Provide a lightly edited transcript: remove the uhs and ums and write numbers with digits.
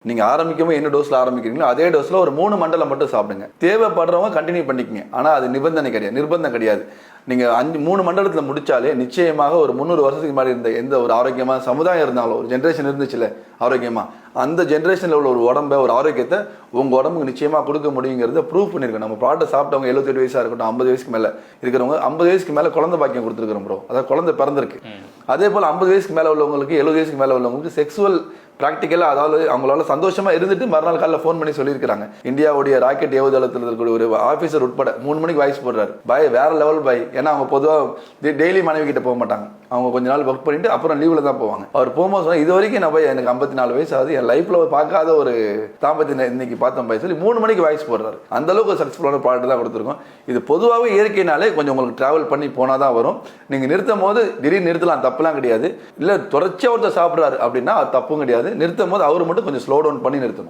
நீங்க ஆரம்பிக்கும் என்ன டோஸ்ல ஆரம்பிக்கிறீங்களோ அதே டோஸ்ல ஒரு 3 மண்டலம் மட்டும் சாப்பிடுங்க. தேவைப்படுறவங்க கண்டினியூ பண்ணிக்கங்க. ஆனா அது நிபந்தனை கிடையாது, நிர்பந்தம் கிடையாது. நீங்க 3 மண்டலத்துல முடிச்சாலே நிச்சயமாக ஒரு 300 வருஷத்துக்கு முன்னாடி இருந்த எந்த ஒரு ஆரோக்கியமான சமுதாயம் இருந்தாலும், ஒரு ஜென்ரேஷன் இருந்துச்சுல ஆரோக்கியமா, அந்த ஜென்ரேஷன்ல உள்ள ஒரு உடம்பை, ஒரு ஆரோக்கியத்தை உங்க உடம்புக்கு நிச்சயமா கொடுக்க முடியுங்கிறத ப்ரூவ் பண்ணிருக்கோம். நம்ம ப்ராடக்ட் சாப்பிட்டவங்க 78 வயசா இருக்கட்டும், 50 வயசுக்கு மேல இருக்கிறவங்க, 50 வயசுக்கு மேல குழந்தை பாக்கியம் கொடுத்துருக்கிறோம் ப்ரோ. அதாவது குழந்தை பிறந்திருக்கு. அதே போல 50 வயசுக்கு மேல உள்ளவங்களுக்கு, 70 வயசுக்கு மேல உள்ளவங்களுக்கு செக்ஸுவல் பிராக்டிக்கலா, அதாவது அவங்களால சந்தோஷமா இருந்துட்டு மறுநாள் காலையில் ஃபோன் பண்ணி சொல்லியிருக்காங்க. இந்தியாவுடைய ராக்கெட் ஏவுதளத்தில் இருக்கக்கூடிய ஒரு ஆஃபீஸர் உட்பட 3 மணிக்கு வாய்ஸ் போடுறாரு. பாய் வேற லெவல் பாய். ஏன்னா அவங்க பொதுவாக டெய்லி மனைவி கிட்ட போக மாட்டாங்க. அவங்க கொஞ்ச நாள் ஒர்க் பண்ணிட்டு அப்புறம் லீவ்ல தான் போவாங்க. அவர் போகும்போது சொன்னா, இது வரைக்கும் நான் போய் எனக்கு 54 வயசு ஆகுது, என் லைஃப்ல பார்க்காத ஒரு தாம்பத்திய இன்னைக்கு பார்த்தோம் பாய் சொல்லி 3 மணிக்கு வாய்ஸ் போடுறாரு. அந்த அளவுக்கு சக்சஸ்ஃபுல்லான ப்ராடக்ட் தான் கொடுத்துருக்கோம். இது பொதுவாகவே இயற்கையினாலே கொஞ்சம் உங்களுக்கு டிராவல் பண்ணி போனால் தான் வரும். நீங்க நிறுத்தும் போது திடீர்னு நிறுத்தலாம், தப்புலாம் கிடையாது. இல்லை தொடர்ச்சியாக ஒருத்தர் சாப்பிட்றாரு அப்படின்னா அது தப்பும் கிடையாது. நிறுத்தும் போது அவர் மட்டும் கொஞ்சம் ஸ்லோ டவுன் பண்ணி நிறுத்தணும்.